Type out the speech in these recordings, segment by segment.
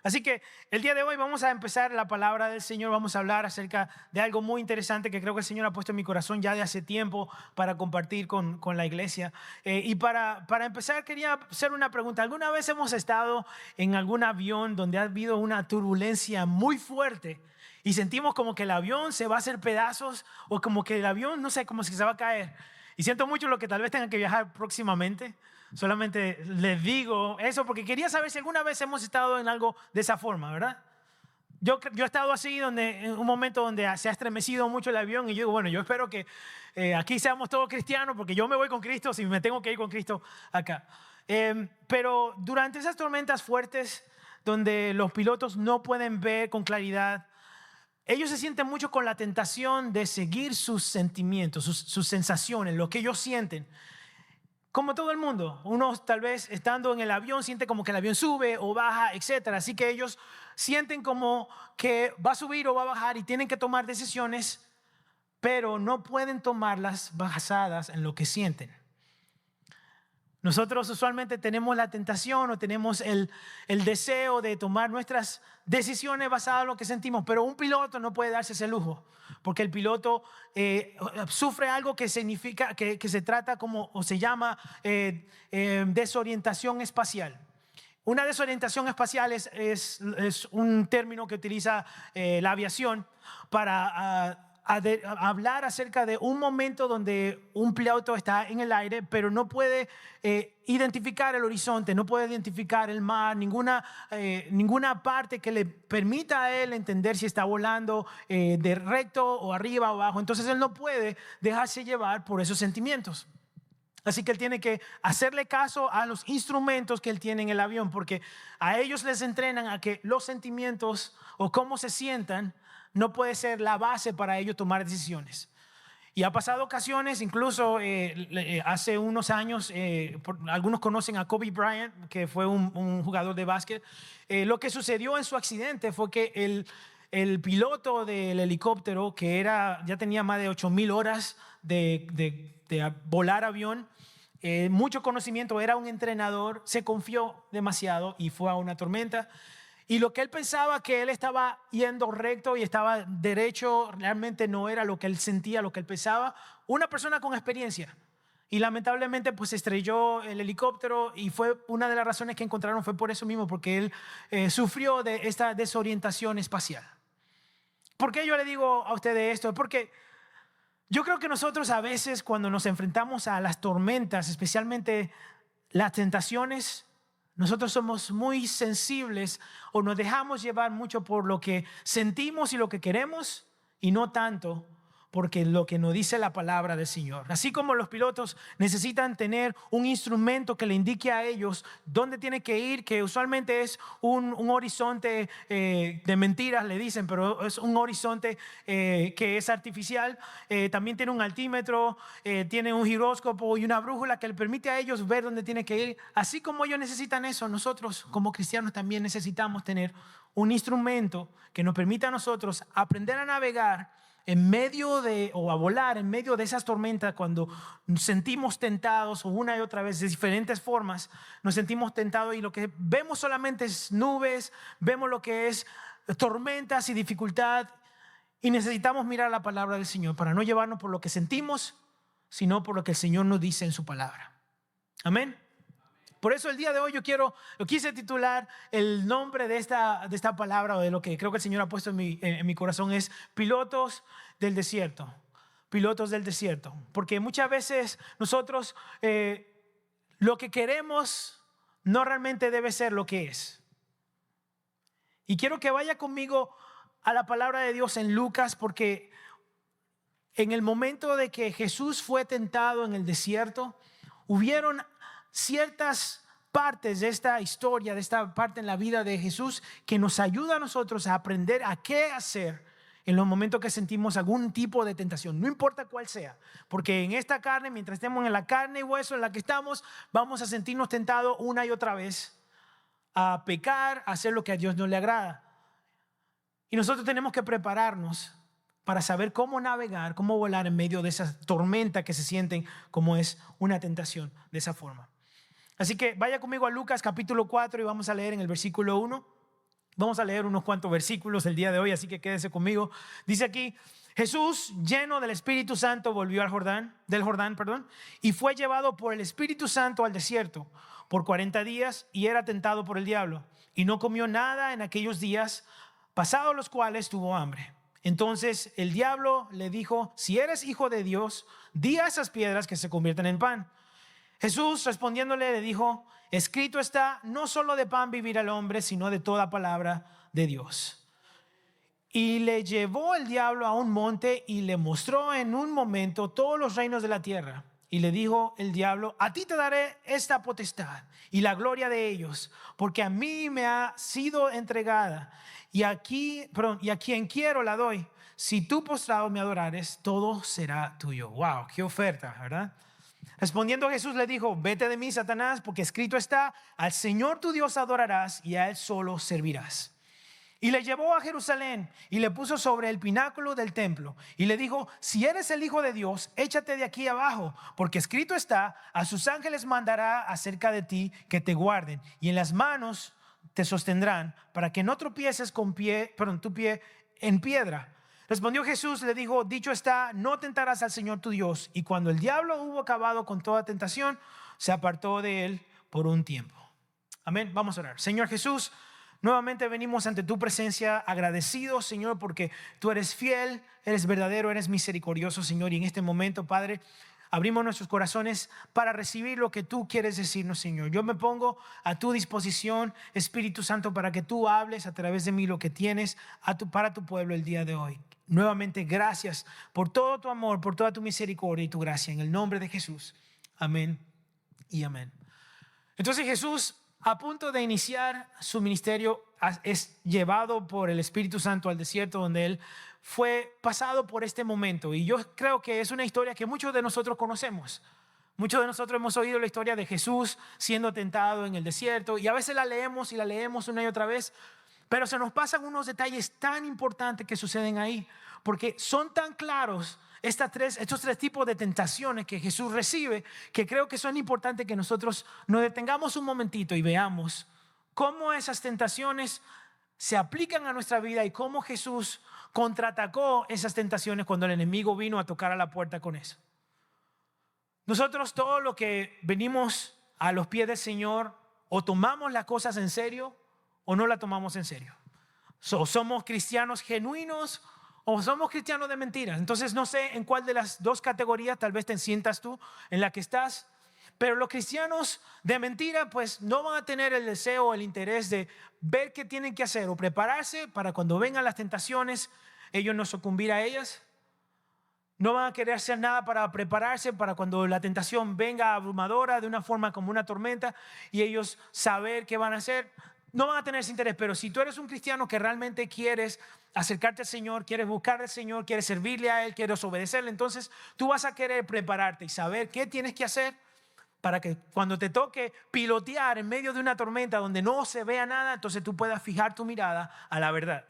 Así que el día de hoy vamos a empezar la palabra del Señor. Vamos a hablar acerca de algo muy interesante que creo que el Señor ha puesto en mi corazón ya de hace tiempo para compartir con la iglesia. Y para empezar quería hacer una pregunta. ¿Alguna vez hemos estado en algún avión donde ha habido una turbulencia muy fuerte y sentimos como que el avión se va a hacer pedazos o como que el avión, no sé, como si se va a caer? Y siento mucho lo que tal vez tengan que viajar próximamente. Solamente les digo eso porque quería saber si alguna vez hemos estado en algo de esa forma, ¿verdad? Yo he estado así en un momento donde se ha estremecido mucho el avión y yo digo, bueno, yo espero que aquí seamos todos cristianos porque yo me voy con Cristo si me tengo que ir con Cristo acá. Pero durante esas tormentas fuertes donde los pilotos no pueden ver con claridad, ellos se sienten mucho con la tentación de seguir sus sentimientos, sus sensaciones, lo que ellos sienten. Como todo el mundo, unos tal vez estando en el avión sienten como que el avión sube o baja, etcétera. Así que ellos sienten como que va a subir o va a bajar y tienen que tomar decisiones, pero no pueden tomarlas basadas en lo que sienten. Nosotros usualmente tenemos la tentación o tenemos el deseo de tomar nuestras decisiones basadas en lo que sentimos, pero un piloto no puede darse ese lujo, porque el piloto sufre algo que significa, que se trata como, o se llama desorientación espacial. Una desorientación espacial es un término que utiliza la aviación para hablar acerca de un momento donde un piloto está en el aire, pero no puede identificar el horizonte, no puede identificar el mar, ninguna parte que le permita a él entender si está volando de recto o arriba o abajo. Entonces él no puede dejarse llevar por esos sentimientos. Así que él tiene que hacerle caso a los instrumentos que él tiene en el avión, porque a ellos les entrenan a que los sentimientos o cómo se sientan no puede ser la base para ellos tomar decisiones. Y ha pasado ocasiones, incluso hace unos años, algunos conocen a Kobe Bryant, que fue un jugador de básquet. Lo que sucedió en su accidente fue que el piloto del helicóptero, que ya tenía más de 8,000 horas de volar avión, mucho conocimiento, era un entrenador, se confió demasiado y fue a una tormenta. Y lo que él pensaba que él estaba yendo recto y estaba derecho, realmente no era lo que él sentía, lo que él pensaba. Una persona con experiencia. Y lamentablemente pues estrelló el helicóptero y fue una de las razones que encontraron fue por eso mismo, porque él sufrió de esta desorientación espacial. ¿Por qué yo le digo a ustedes esto? Porque yo creo que nosotros a veces cuando nos enfrentamos a las tormentas, especialmente las tentaciones, nosotros somos muy sensibles o nos dejamos llevar mucho por lo que sentimos y lo que queremos y no tanto porque lo que nos dice la palabra del Señor. Así como los pilotos necesitan tener un instrumento que le indique a ellos dónde tienen que ir, que usualmente es un horizonte de mentiras, le dicen, pero es un horizonte que es artificial. También tiene un altímetro, tiene un giróscopo y una brújula que le permite a ellos ver dónde tienen que ir. Así como ellos necesitan eso, nosotros como cristianos también necesitamos tener un instrumento que nos permita a nosotros aprender a navegar en medio o a volar en medio de esas tormentas. Cuando nos sentimos tentados o una y otra vez de diferentes formas nos sentimos tentados y lo que vemos solamente es nubes, vemos lo que es tormentas y dificultad, y necesitamos mirar la palabra del Señor para no llevarnos por lo que sentimos, sino por lo que el Señor nos dice en su palabra. Amén. Por eso el día de hoy lo quise titular, el nombre de esta palabra, o de lo que creo que el Señor ha puesto en mi corazón, es pilotos del desierto. Pilotos del desierto. Porque muchas veces nosotros lo que queremos no realmente debe ser lo que es. Y quiero que vaya conmigo a la palabra de Dios en Lucas, porque en el momento de que Jesús fue tentado en el desierto, hubieron ciertas partes de esta historia, de esta parte en la vida de Jesús, que nos ayuda a nosotros a aprender a qué hacer en los momentos que sentimos algún tipo de tentación, no importa cuál sea, porque en esta carne, mientras estemos en la carne y hueso en la que estamos, vamos a sentirnos tentados una y otra vez a pecar, a hacer lo que a Dios no le agrada. Y nosotros tenemos que prepararnos para saber cómo navegar, cómo volar en medio de esas tormentas que se sienten como es una tentación de esa forma. Así que vaya conmigo a Lucas capítulo 4 y vamos a leer en el versículo 1. Vamos a leer unos cuantos versículos el día de hoy, así que quédese conmigo. Dice aquí: Jesús, lleno del Espíritu Santo, volvió del Jordán, y fue llevado por el Espíritu Santo al desierto por 40 días y era tentado por el diablo. Y no comió nada en aquellos días, pasados los cuales tuvo hambre. Entonces el diablo le dijo: si eres hijo de Dios, di a esas piedras que se conviertan en pan. Jesús respondiéndole le dijo: escrito está, no solo de pan vivirá el hombre, sino de toda palabra de Dios. Y le llevó el diablo a un monte y le mostró en un momento todos los reinos de la tierra. Y le dijo el diablo: a ti te daré esta potestad y la gloria de ellos, porque a mí me ha sido entregada, y a quien quiero la doy. Si tú postrado me adorares, todo será tuyo. Wow, qué oferta, ¿verdad? Respondiendo Jesús le dijo: vete de mí, Satanás, porque escrito está, al Señor tu Dios adorarás y a Él solo servirás. Y le llevó a Jerusalén y le puso sobre el pináculo del templo y le dijo: si eres el Hijo de Dios, échate de aquí abajo, porque escrito está, a sus ángeles mandará acerca de ti que te guarden, y en las manos te sostendrán, para que no tropieces tu pie en piedra. Respondió Jesús, le dijo: dicho está, no tentarás al Señor tu Dios. Y cuando el diablo hubo acabado con toda tentación, se apartó de él por un tiempo. Amén. Vamos a orar. Señor Jesús, nuevamente venimos ante tu presencia agradecidos, Señor, porque tú eres fiel, eres verdadero, eres misericordioso, Señor. Y en este momento, Padre, abrimos nuestros corazones para recibir lo que tú quieres decirnos, Señor. Yo me pongo a tu disposición, Espíritu Santo, para que tú hables a través de mí lo que tienes para tu pueblo el día de hoy. Nuevamente, gracias por todo tu amor, por toda tu misericordia y tu gracia. En el nombre de Jesús. Amén y amén. Entonces Jesús, a punto de iniciar su ministerio, es llevado por el Espíritu Santo al desierto, donde él fue pasado por este momento. Y yo creo que es una historia que muchos de nosotros conocemos. Muchos de nosotros hemos oído la historia de Jesús siendo tentado en el desierto, y a veces la leemos una y otra vez, pero se nos pasan unos detalles tan importantes que suceden ahí, porque son tan claros estos tres tipos de tentaciones que Jesús recibe, que creo que son importantes que nosotros nos detengamos un momentito y veamos cómo esas tentaciones se aplican a nuestra vida y cómo Jesús contraatacó esas tentaciones cuando el enemigo vino a tocar a la puerta con eso. Nosotros, todo lo que venimos a los pies del Señor, o tomamos las cosas en serio o no las tomamos en serio. Somos cristianos genuinos o somos cristianos de mentiras. Entonces no sé en cuál de las dos categorías tal vez te sientas tú en la que estás. Pero los cristianos de mentira pues no van a tener el deseo o el interés de ver qué tienen que hacer o prepararse para cuando vengan las tentaciones, ellos no sucumbir a ellas. No van a querer hacer nada para prepararse para cuando la tentación venga abrumadora de una forma como una tormenta y ellos saber qué van a hacer. No van a tener ese interés. Pero si tú eres un cristiano que realmente quieres acercarte al Señor, quieres buscar al Señor, quieres servirle a Él, quieres obedecerle, entonces tú vas a querer prepararte y saber qué tienes que hacer para que cuando te toque pilotear en medio de una tormenta donde no se vea nada, entonces tú puedas fijar tu mirada a la verdad.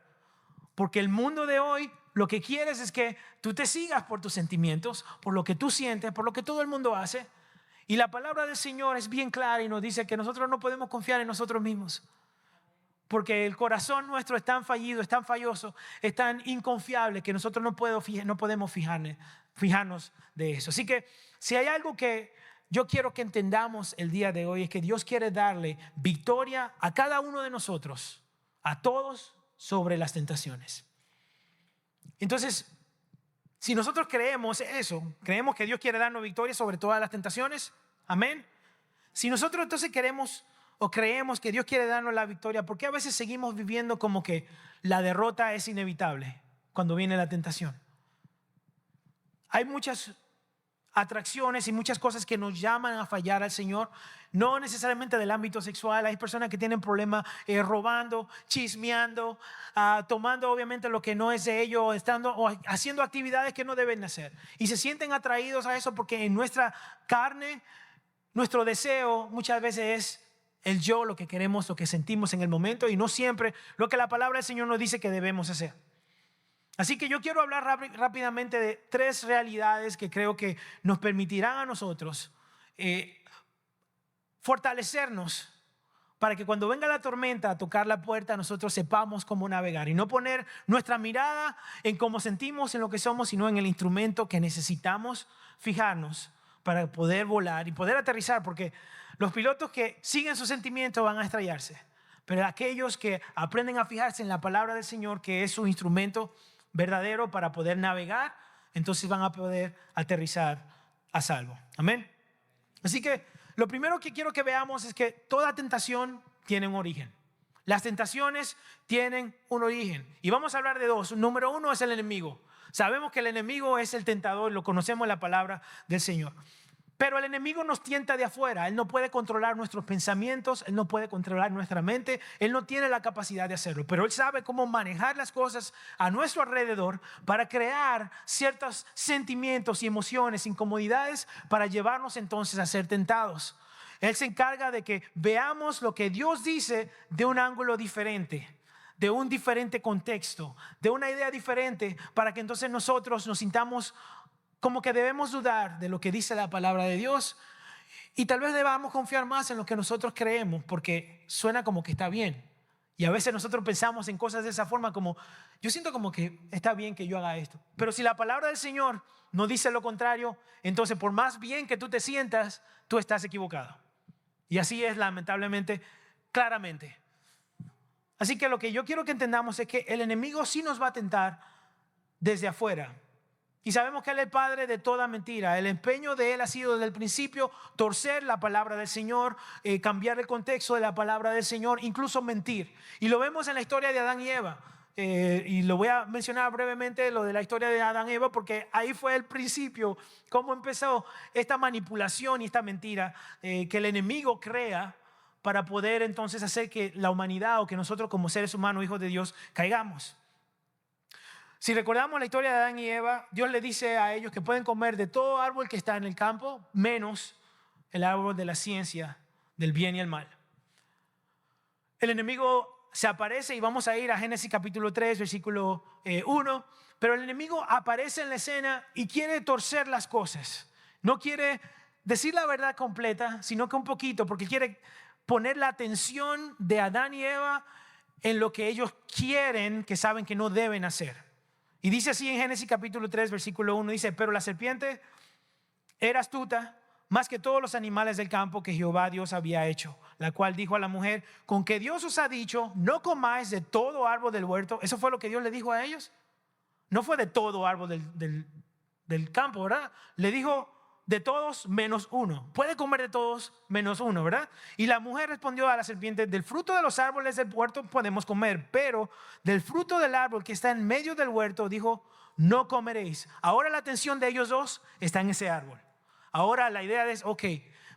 Porque el mundo de hoy lo que quieres es que tú te sigas por tus sentimientos, por lo que tú sientes, por lo que todo el mundo hace. Y la palabra del Señor es bien clara y nos dice que nosotros no podemos confiar en nosotros mismos. Porque el corazón nuestro es tan fallido, es tan falloso, es tan inconfiable que nosotros no podemos fijarnos de eso. Así que si hay algo que yo quiero que entendamos el día de hoy es que Dios quiere darle victoria a cada uno de nosotros, a todos, sobre las tentaciones. Entonces, si nosotros creemos eso, creemos que Dios quiere darnos victoria sobre todas las tentaciones, amén. Si nosotros entonces queremos o creemos que Dios quiere darnos la victoria, ¿por qué a veces seguimos viviendo como que la derrota es inevitable cuando viene la tentación? Hay muchas atracciones y muchas cosas que nos llaman a fallar al Señor, no necesariamente del ámbito sexual. Hay personas que tienen problemas robando, chismeando, tomando obviamente lo que no es de ellos, o haciendo actividades que no deben hacer, y se sienten atraídos a eso porque en nuestra carne, nuestro deseo muchas veces es el yo, lo que queremos, lo que sentimos en el momento, y no siempre lo que la palabra del Señor nos dice que debemos hacer. Así que yo quiero hablar rápidamente de tres realidades que creo que nos permitirán a nosotros fortalecernos para que cuando venga la tormenta a tocar la puerta, nosotros sepamos cómo navegar y no poner nuestra mirada en cómo sentimos, en lo que somos, sino en el instrumento que necesitamos fijarnos para poder volar y poder aterrizar, porque los pilotos que siguen sus sentimientos van a estrellarse, pero aquellos que aprenden a fijarse en la palabra del Señor, que es su instrumento verdadero para poder navegar, entonces van a poder aterrizar a salvo. Amén. Así que lo primero que quiero que veamos es que toda tentación tiene un origen. Las tentaciones tienen un origen. Y vamos a hablar de dos. Número uno es el enemigo. Sabemos que el enemigo es el tentador, lo conocemos en la palabra del Señor. Pero el enemigo nos tienta de afuera. Él no puede controlar nuestros pensamientos, él no puede controlar nuestra mente, él no tiene la capacidad de hacerlo. Pero él sabe cómo manejar las cosas a nuestro alrededor para crear ciertos sentimientos y emociones, incomodidades, para llevarnos entonces a ser tentados. Él se encarga de que veamos lo que Dios dice de un ángulo diferente, de un diferente contexto, de una idea diferente, para que entonces nosotros nos sintamos como que debemos dudar de lo que dice la palabra de Dios y tal vez debamos confiar más en lo que nosotros creemos porque suena como que está bien. Y a veces nosotros pensamos en cosas de esa forma como, yo siento como que está bien que yo haga esto. Pero si la palabra del Señor nos dice lo contrario, entonces por más bien que tú te sientas, tú estás equivocado. Y así es lamentablemente, claramente. Así que lo que yo quiero que entendamos es que el enemigo sí nos va a tentar desde afuera. Y sabemos que Él es el padre de toda mentira. El empeño de Él ha sido desde el principio torcer la palabra del Señor, cambiar el contexto de la palabra del Señor, incluso mentir. Y lo vemos en la historia de Adán y Eva. Y lo voy a mencionar brevemente, lo de la historia de Adán y Eva, porque ahí fue el principio, cómo empezó esta manipulación y esta mentira que el enemigo crea para poder entonces hacer que la humanidad o que nosotros como seres humanos, hijos de Dios, caigamos. Si recordamos la historia de Adán y Eva, Dios le dice a ellos que pueden comer de todo árbol que está en el campo, menos el árbol de la ciencia del bien y el mal. El enemigo se aparece y vamos a ir a Génesis capítulo 3, versículo 1, pero el enemigo aparece en la escena y quiere torcer las cosas. No quiere decir la verdad completa, sino que un poquito, porque quiere poner la atención de Adán y Eva en lo que ellos quieren, que saben que no deben hacer. Y dice así en Génesis capítulo 3, versículo 1, dice, pero la serpiente era astuta más que todos los animales del campo que Jehová Dios había hecho, la cual dijo a la mujer, con que Dios os ha dicho, no comáis de todo árbol del huerto. Eso fue lo que Dios le dijo a ellos. No fue de todo árbol del campo, ¿verdad? Le dijo de todos menos uno. Puede comer de todos menos uno, ¿verdad? Y la mujer respondió a la serpiente, del fruto de los árboles del huerto podemos comer, pero del fruto del árbol que está en medio del huerto, dijo, no comeréis. Ahora la atención de ellos dos está en ese árbol. Ahora la idea es, ok,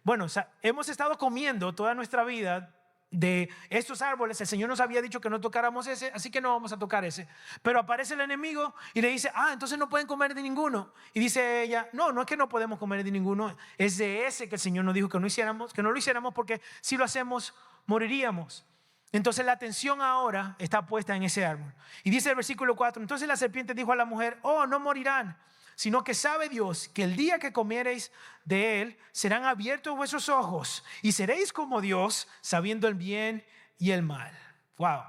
bueno, hemos estado comiendo toda nuestra vida de estos árboles, el Señor nos había dicho que no tocáramos ese, así que no vamos a tocar ese. Pero aparece el enemigo y le dice, entonces no pueden comer de ninguno. Y dice ella, no es que no podemos comer de ninguno, es de ese que el Señor nos dijo que no lo hiciéramos porque si lo hacemos moriríamos. Entonces la atención ahora está puesta en ese árbol. Y dice el versículo 4, entonces la serpiente dijo a la mujer, no morirán, sino que sabe Dios que el día que comiereis de él serán abiertos vuestros ojos y seréis como Dios, sabiendo el bien y el mal. Wow.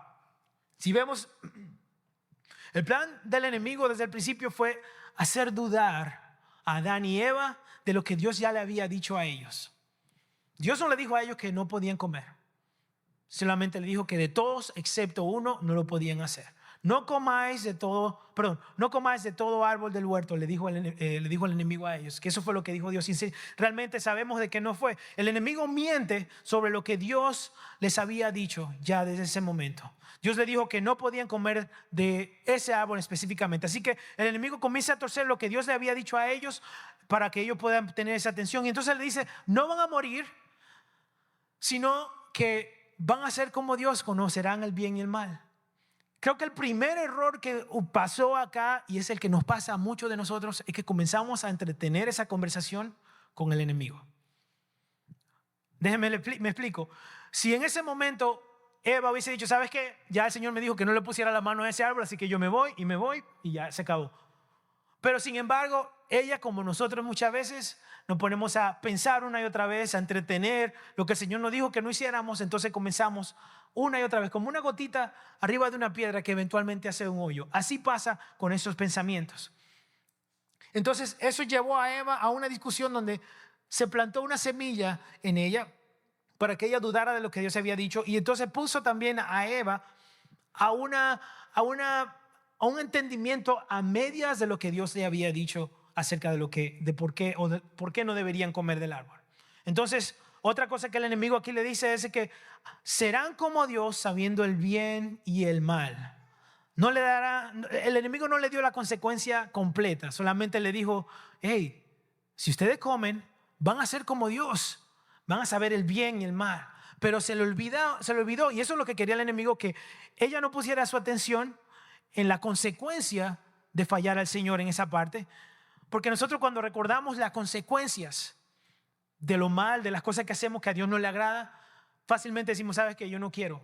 Si vemos, el plan del enemigo desde el principio fue hacer dudar a Adán y Eva de lo que Dios ya le había dicho a ellos. Dios no le dijo a ellos que no podían comer, solamente le dijo que de todos excepto uno no lo podían hacer. No comáis de todo árbol del huerto, le dijo el enemigo a ellos, que eso fue lo que dijo Dios. Y realmente sabemos de que no fue. El enemigo miente sobre lo que Dios les había dicho ya desde ese momento. Dios le dijo que no podían comer de ese árbol específicamente. Así que el enemigo comienza a torcer lo que Dios le había dicho a ellos para que ellos puedan tener esa atención. Y entonces le dice, no van a morir, sino que van a ser como Dios, conocerán el bien y el mal. Creo que el primer error que pasó acá, y es el que nos pasa a muchos de nosotros, es que comenzamos a entretener esa conversación con el enemigo. Déjenme, me explico. Si en ese momento Eva hubiese dicho, ¿sabes qué? Ya el Señor me dijo que no le pusiera la mano a ese árbol, así que yo me voy y ya se acabó. Pero sin embargo, ella, como nosotros muchas veces, nos ponemos a pensar una y otra vez, a entretener lo que el Señor nos dijo que no hiciéramos. Entonces comenzamos una y otra vez, como una gotita arriba de una piedra que eventualmente hace un hoyo. Así pasa con esos pensamientos. Entonces eso llevó a Eva a una discusión donde se plantó una semilla en ella para que ella dudara de lo que Dios había dicho. Y entonces puso también a Eva a un entendimiento a medias de lo que Dios le había dicho acerca de por qué no deberían comer del árbol. Entonces, otra cosa que el enemigo aquí le dice es que serán como Dios sabiendo el bien y el mal. El enemigo no le dio la consecuencia completa, solamente le dijo, hey, si ustedes comen, van a ser como Dios, van a saber el bien y el mal. Pero se le olvidó, y eso es lo que quería el enemigo, que ella no pusiera su atención en la consecuencia de fallar al Señor en esa parte. Porque nosotros, cuando recordamos las consecuencias de lo mal, de las cosas que hacemos que a Dios no le agrada, fácilmente decimos, sabes que yo no quiero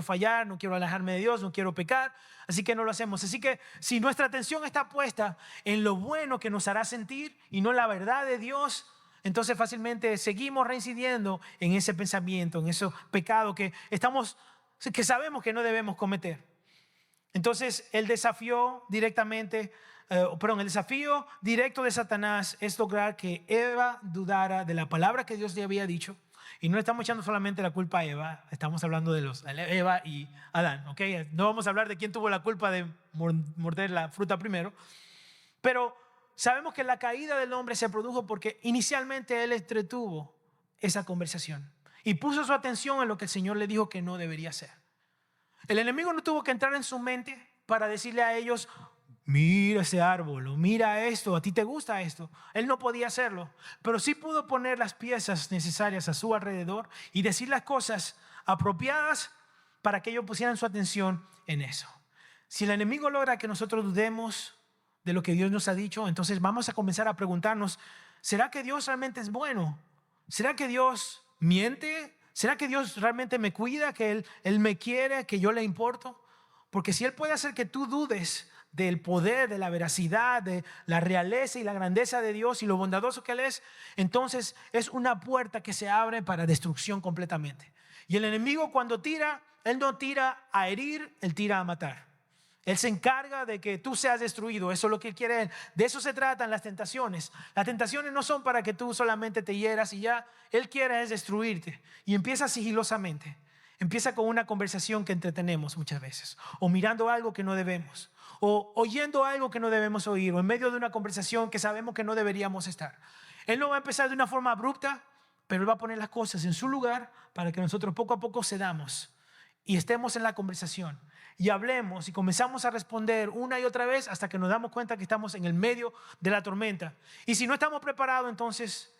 fallar, no quiero alejarme de Dios, no quiero pecar, así que no lo hacemos. Así que si nuestra atención está puesta en lo bueno que nos hará sentir y no la verdad de Dios, entonces fácilmente seguimos reincidiendo en ese pensamiento, en ese pecado que sabemos que no debemos cometer. Entonces el desafío directo de Satanás es lograr que Eva dudara de la palabra que Dios le había dicho. Y no estamos echando solamente la culpa a Eva, estamos hablando de Eva y Adán, ¿ok? No vamos a hablar de quién tuvo la culpa de morder la fruta primero, pero sabemos que la caída del hombre se produjo porque inicialmente él entretuvo esa conversación y puso su atención en lo que el Señor le dijo que no debería hacer. El enemigo no tuvo que entrar en su mente para decirle a ellos, mira ese árbol, o mira esto, a ti te gusta esto. Él no podía hacerlo, pero sí pudo poner las piezas necesarias a su alrededor y decir las cosas apropiadas para que ellos pusieran su atención en eso. Si el enemigo logra que nosotros dudemos de lo que Dios nos ha dicho, entonces vamos a comenzar a preguntarnos, ¿será que Dios realmente es bueno? ¿Será que Dios miente? ¿Será que Dios realmente me cuida, que Él me quiere, que yo le importo? Porque si Él puede hacer que tú dudes del poder, de la veracidad, de la realeza y la grandeza de Dios y lo bondadoso que Él es, entonces es una puerta que se abre para destrucción completamente. Y el enemigo, cuando tira, Él no tira a herir, Él tira a matar. Él se encarga de que tú seas destruido. Eso es lo que Él quiere. De eso se tratan las tentaciones. Las tentaciones no son para que tú solamente te hieras y ya. Él quiere es destruirte. Y empieza sigilosamente. Empieza con una conversación que entretenemos muchas veces, o mirando algo que no debemos, o oyendo algo que no debemos oír, o en medio de una conversación que sabemos que no deberíamos estar. Él no va a empezar de una forma abrupta, pero Él va a poner las cosas en su lugar para que nosotros poco a poco cedamos y estemos en la conversación y hablemos y comenzamos a responder una y otra vez hasta que nos damos cuenta que estamos en el medio de la tormenta. Y si no estamos preparados, entonces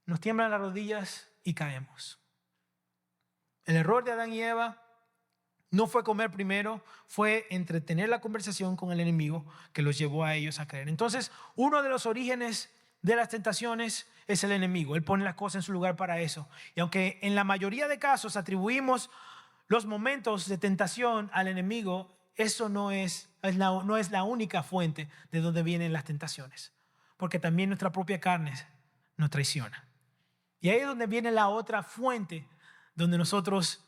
nos tiemblan las rodillas y caemos. El error de Adán y Eva no fue comer primero, fue entretener la conversación con el enemigo que los llevó a ellos a creer. Entonces, uno de los orígenes de las tentaciones es el enemigo. Él pone las cosas en su lugar para eso. Y aunque en la mayoría de casos atribuimos los momentos de tentación al enemigo, eso no es la única fuente de donde vienen las tentaciones. Porque también nuestra propia carne nos traiciona. Y ahí es donde viene la otra fuente donde nosotros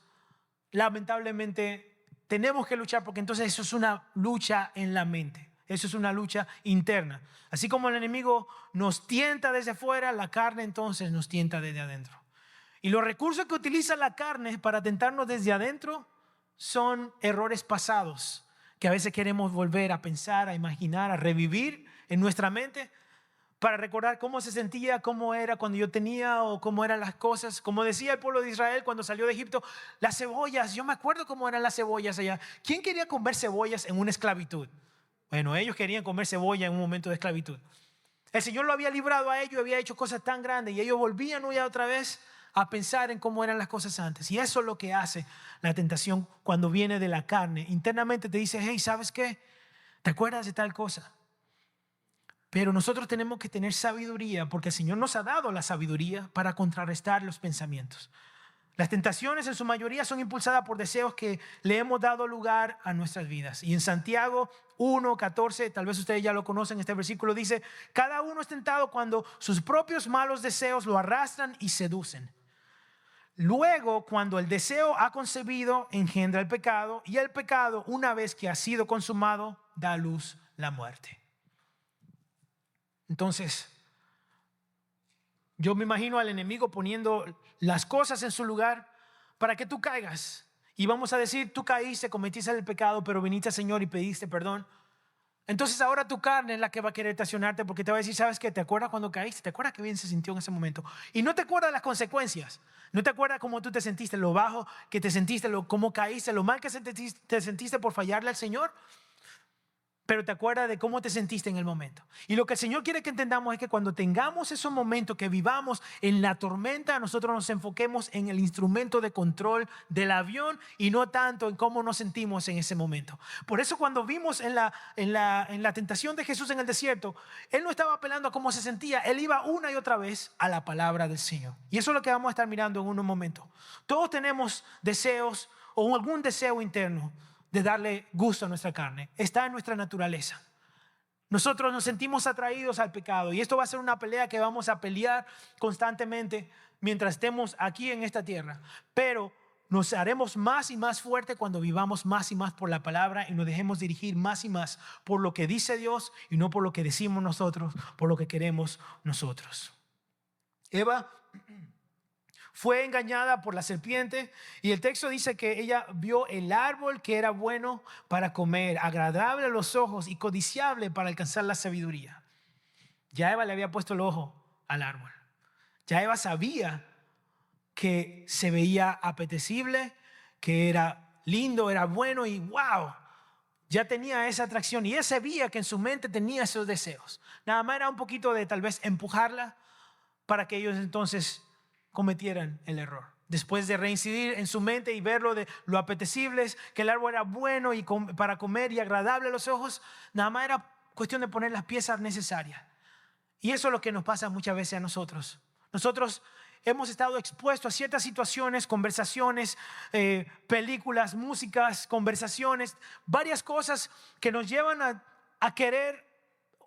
lamentablemente tenemos que luchar, porque entonces eso es una lucha en la mente, eso es una lucha interna. Así como el enemigo nos tienta desde afuera, la carne entonces nos tienta desde adentro. Y los recursos que utiliza la carne para tentarnos desde adentro son errores pasados que a veces queremos volver a pensar, a imaginar, a revivir en nuestra mente, para recordar cómo se sentía, cómo era cuando yo tenía o cómo eran las cosas. Como decía el pueblo de Israel cuando salió de Egipto, las cebollas, yo me acuerdo cómo eran las cebollas allá. ¿Quién quería comer cebollas en una esclavitud? Bueno, ellos querían comer cebolla en un momento de esclavitud. El Señor lo había librado a ellos, había hecho cosas tan grandes y ellos volvían una y otra vez a pensar en cómo eran las cosas antes. Y eso es lo que hace la tentación cuando viene de la carne. Internamente te dice, hey, ¿sabes qué? ¿Te acuerdas de tal cosa? Pero nosotros tenemos que tener sabiduría, porque el Señor nos ha dado la sabiduría para contrarrestar los pensamientos. Las tentaciones en su mayoría son impulsadas por deseos que le hemos dado lugar a nuestras vidas. Y en Santiago 1:14, tal vez ustedes ya lo conocen, este versículo dice: cada uno es tentado cuando sus propios malos deseos lo arrastran y seducen. Luego, cuando el deseo ha concebido, engendra el pecado, y el pecado, una vez que ha sido consumado, da a luz la muerte. Entonces, yo me imagino al enemigo poniendo las cosas en su lugar para que tú caigas. Y vamos a decir, tú caíste, cometiste el pecado, pero viniste al Señor y pediste perdón. Entonces ahora tu carne es la que va a querer estacionarte, porque te va a decir, ¿sabes qué? ¿Te acuerdas cuando caíste? ¿Te acuerdas qué bien se sintió en ese momento? Y no te acuerdas de las consecuencias. No te acuerdas cómo tú te sentiste, lo bajo que te sentiste, cómo caíste, lo mal que te sentiste por fallarle al Señor. Pero te acuerdas de cómo te sentiste en el momento. Y lo que el Señor quiere que entendamos es que cuando tengamos esos momentos que vivamos en la tormenta, nosotros nos enfoquemos en el instrumento de control del avión y no tanto en cómo nos sentimos en ese momento. Por eso cuando vimos en la tentación de Jesús en el desierto, Él no estaba apelando a cómo se sentía. Él iba una y otra vez a la palabra del Señor. Y eso es lo que vamos a estar mirando en unos momentos. Todos tenemos deseos o algún deseo interno de darle gusto a nuestra carne. Está en nuestra naturaleza. Nosotros nos sentimos atraídos al pecado y esto va a ser una pelea que vamos a pelear constantemente mientras estemos aquí en esta tierra. Pero nos haremos más y más fuertes cuando vivamos más y más por la palabra y nos dejemos dirigir más y más por lo que dice Dios y no por lo que decimos nosotros, por lo que queremos nosotros. Eva fue engañada por la serpiente y el texto dice que ella vio el árbol que era bueno para comer, agradable a los ojos y codiciable para alcanzar la sabiduría. Ya Eva le había puesto el ojo al árbol. Ya Eva sabía que se veía apetecible, que era lindo, era bueno y wow, ya tenía esa atracción y ella sabía que en su mente tenía esos deseos. Nada más era un poquito de tal vez empujarla para que ellos entonces cometieran el error. Después de reincidir en su mente y verlo de lo apetecibles, que el árbol era bueno y para comer y agradable a los ojos, nada más era cuestión de poner las piezas necesarias. Y eso es lo que nos pasa muchas veces a nosotros. Nosotros hemos estado expuestos a ciertas situaciones, conversaciones, películas, músicas, conversaciones, varias cosas que nos llevan a querer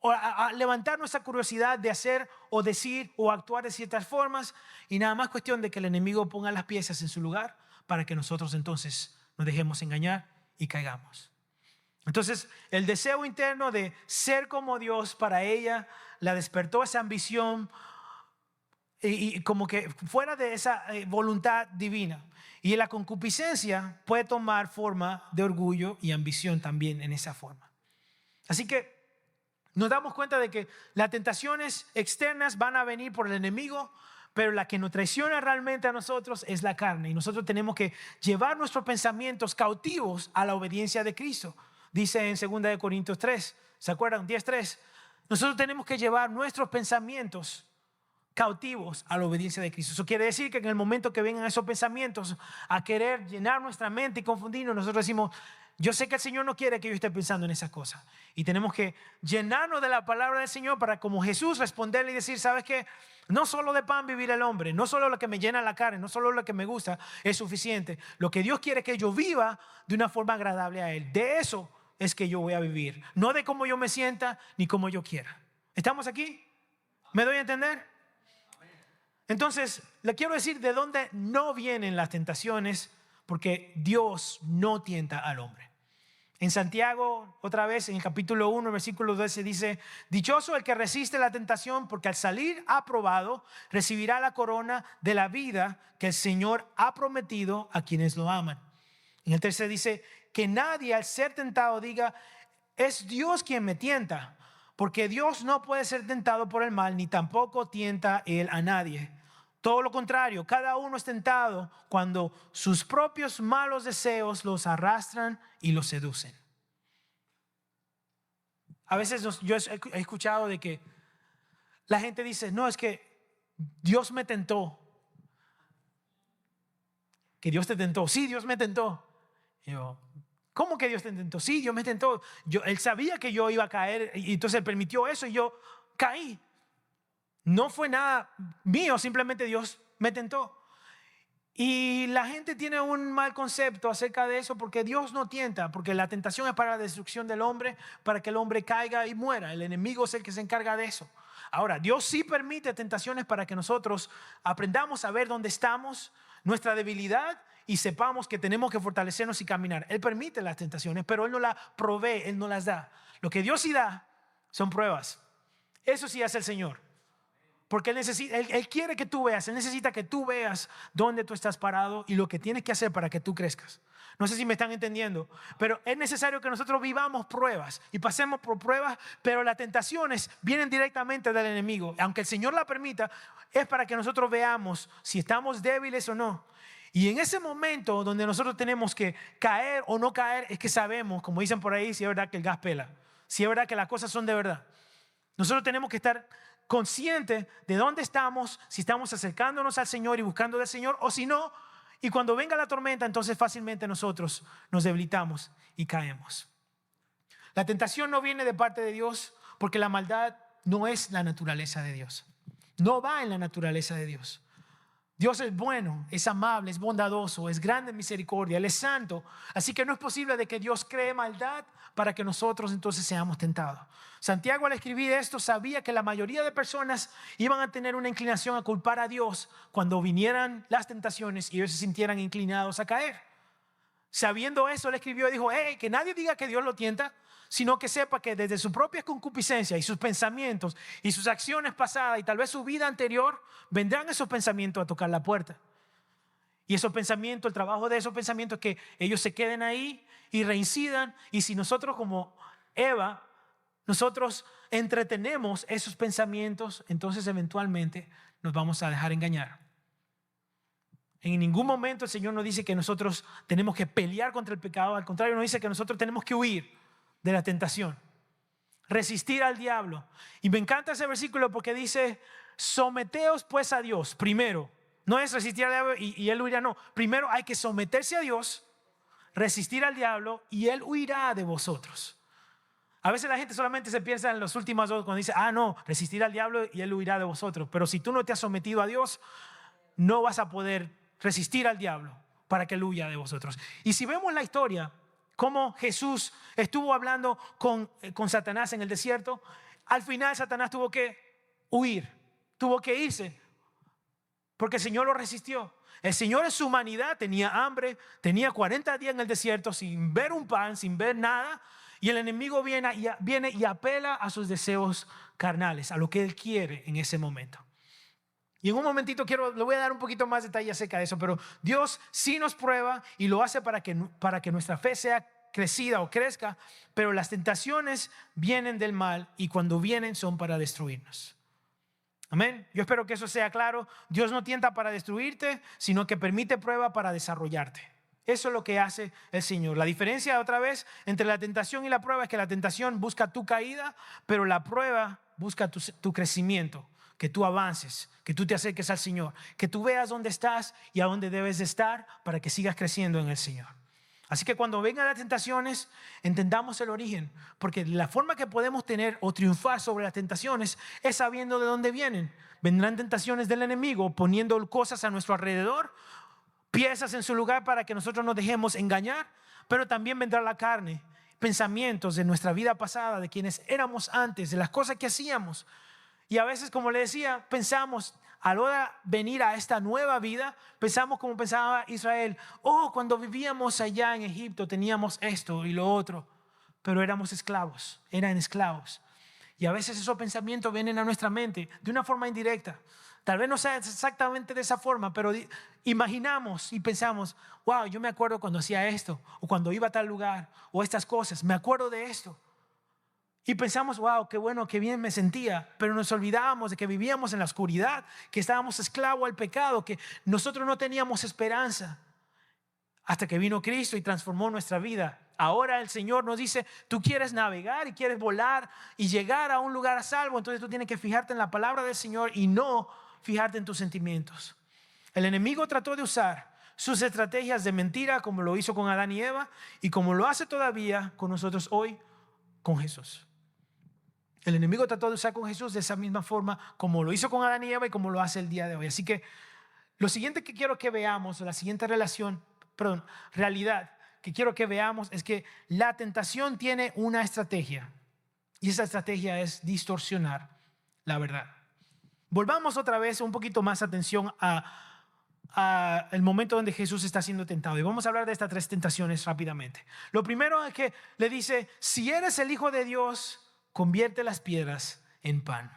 o a levantar nuestra curiosidad de hacer o decir o actuar de ciertas formas, y nada más cuestión de que el enemigo ponga las piezas en su lugar para que nosotros entonces nos dejemos engañar y caigamos. Entonces el deseo interno de ser como Dios para ella la despertó esa ambición y como que fuera de esa voluntad divina. Y la concupiscencia puede tomar forma de orgullo y ambición también en esa forma. Así que nos damos cuenta de que las tentaciones externas van a venir por el enemigo, pero la que nos traiciona realmente a nosotros es la carne. Y nosotros tenemos que llevar nuestros pensamientos cautivos a la obediencia de Cristo. Dice en 2 Corintios 3, ¿se acuerdan? 10:3. Nosotros tenemos que llevar nuestros pensamientos cautivos a la obediencia de Cristo. Eso quiere decir que en el momento que vengan esos pensamientos a querer llenar nuestra mente y confundirnos, nosotros decimos, yo sé que el Señor no quiere que yo esté pensando en esas cosas. Y tenemos que llenarnos de la palabra del Señor para, como Jesús, responderle y decir, ¿sabes qué? No solo de pan vivir el hombre, no solo lo que me llena la carne, no solo lo que me gusta es suficiente. Lo que Dios quiere es que yo viva de una forma agradable a Él. De eso es que yo voy a vivir. No de cómo yo me sienta ni cómo yo quiera. ¿Estamos aquí? ¿Me doy a entender? Entonces, le quiero decir de dónde no vienen las tentaciones, porque Dios no tienta al hombre. En Santiago, otra vez, en el capítulo 1, versículo 12, dice, dichoso el que resiste la tentación, porque al salir aprobado, recibirá la corona de la vida que el Señor ha prometido a quienes lo aman. En el 13 dice, que nadie al ser tentado diga, es Dios quien me tienta, porque Dios no puede ser tentado por el mal, ni tampoco tienta Él a nadie. Todo lo contrario, cada uno es tentado cuando sus propios malos deseos los arrastran y los seducen. A veces yo he escuchado de que la gente dice, no, es que Dios me tentó. Que Dios te tentó. Sí, Dios me tentó. Y yo, ¿cómo que Dios te tentó? Sí, Dios me tentó. Él sabía que yo iba a caer y entonces Él permitió eso y yo caí. No fue nada mío, simplemente Dios me tentó. Y la gente tiene un mal concepto acerca de eso porque Dios no tienta, porque la tentación es para la destrucción del hombre, para que el hombre caiga y muera. El enemigo es el que se encarga de eso. Ahora, Dios sí permite tentaciones para que nosotros aprendamos a ver dónde estamos, nuestra debilidad, y sepamos que tenemos que fortalecernos y caminar. Él permite las tentaciones, pero Él no las provee, Él no las da. Lo que Dios sí da son pruebas. Eso sí hace el Señor. Porque él quiere que tú veas, Él necesita que tú veas dónde tú estás parado y lo que tienes que hacer para que tú crezcas. No sé si me están entendiendo, pero es necesario que nosotros vivamos pruebas y pasemos por pruebas, pero las tentaciones vienen directamente del enemigo. Aunque el Señor la permita, es para que nosotros veamos si estamos débiles o no. Y en ese momento donde nosotros tenemos que caer o no caer, es que sabemos, como dicen por ahí, si es verdad que el gas pela, si es verdad que las cosas son de verdad. Nosotros tenemos que estar conscientes de dónde estamos, si estamos acercándonos al Señor y buscando del Señor, o si no, y cuando venga la tormenta, entonces fácilmente nosotros nos debilitamos y caemos. La tentación no viene de parte de Dios porque la maldad no es la naturaleza de Dios. No va en la naturaleza de Dios. Dios es bueno, es amable, es bondadoso, es grande en misericordia, Él es santo. Así que no es posible de que Dios cree maldad para que nosotros entonces seamos tentados. Santiago, al escribir esto, sabía que la mayoría de personas iban a tener una inclinación a culpar a Dios cuando vinieran las tentaciones y ellos se sintieran inclinados a caer. Sabiendo eso, él escribió y dijo: hey, que nadie diga que Dios lo tienta, sino que sepa que desde su propia concupiscencia y sus pensamientos y sus acciones pasadas y tal vez su vida anterior, vendrán esos pensamientos a tocar la puerta. Y esos pensamientos, el trabajo de esos pensamientos es que ellos se queden ahí y reincidan. Y si nosotros, como Eva, nosotros entretenemos esos pensamientos, entonces eventualmente nos vamos a dejar engañar. En ningún momento el Señor nos dice que nosotros tenemos que pelear contra el pecado. Al contrario, nos dice que nosotros tenemos que huir de la tentación, resistir al diablo. Y me encanta ese versículo porque dice: someteos pues a Dios primero. No es resistir al diablo y él huirá, no. Primero hay que someterse a Dios, resistir al diablo y él huirá de vosotros. A veces la gente solamente se piensa en los últimos dos cuando dice: no, resistir al diablo y él huirá de vosotros. Pero si tú no te has sometido a Dios, no vas a poder resistir al diablo para que él huya de vosotros. Y si vemos la historia, cómo Jesús estuvo hablando con Satanás en el desierto, al final Satanás tuvo que huir, tuvo que irse, porque el Señor lo resistió. El Señor en su humanidad tenía hambre, tenía 40 días en el desierto sin ver un pan, sin ver nada, y el enemigo viene y apela a sus deseos carnales, a lo que él quiere en ese momento. Y en un momentito le voy a dar un poquito más detalle acerca de eso, pero Dios sí nos prueba y lo hace para que nuestra fe sea crecida o crezca, pero las tentaciones vienen del mal y cuando vienen son para destruirnos. Amén. Yo espero que eso sea claro. Dios no tienta para destruirte, sino que permite prueba para desarrollarte. Eso es lo que hace el Señor. La diferencia otra vez entre la tentación y la prueba es que la tentación busca tu caída, pero la prueba busca tu crecimiento. Que tú avances, que tú te acerques al Señor, que tú veas dónde estás y a dónde debes de estar para que sigas creciendo en el Señor. Así que cuando vengan las tentaciones, entendamos el origen, porque la forma que podemos tener o triunfar sobre las tentaciones es sabiendo de dónde vienen. Vendrán tentaciones del enemigo poniendo cosas a nuestro alrededor, piezas en su lugar para que nosotros nos dejemos engañar, pero también vendrá la carne, pensamientos de nuestra vida pasada, de quienes éramos antes, de las cosas que hacíamos. Y a veces, como le decía, pensamos, a la hora de venir a esta nueva vida, pensamos como pensaba Israel: cuando vivíamos allá en Egipto teníamos esto y lo otro, pero éramos esclavos, eran esclavos. Y a veces esos pensamientos vienen a nuestra mente de una forma indirecta. Tal vez no sea exactamente de esa forma, pero imaginamos y pensamos: wow, yo me acuerdo cuando hacía esto, o cuando iba a tal lugar, o estas cosas, me acuerdo de esto. Y pensamos: wow, qué bueno, qué bien me sentía. Pero nos olvidábamos de que vivíamos en la oscuridad, que estábamos esclavos al pecado, que nosotros no teníamos esperanza. Hasta que vino Cristo y transformó nuestra vida. Ahora el Señor nos dice: tú quieres navegar y quieres volar y llegar a un lugar a salvo. Entonces tú tienes que fijarte en la palabra del Señor y no fijarte en tus sentimientos. El enemigo trató de usar sus estrategias de mentira, como lo hizo con Adán y Eva, y como lo hace todavía con nosotros hoy, con Jesús. El enemigo trató de usar con Jesús de esa misma forma como lo hizo con Adán y Eva y como lo hace el día de hoy. Así que Lo siguiente que quiero que veamos, la siguiente realidad que quiero que veamos es que la tentación tiene una estrategia. Y esa estrategia es distorsionar la verdad. Volvamos otra vez un poquito más atención a el momento donde Jesús está siendo tentado. Y vamos a hablar de estas 3 tentaciones rápidamente. Lo primero es que le dice, si eres el Hijo de Dios, convierte las piedras en pan.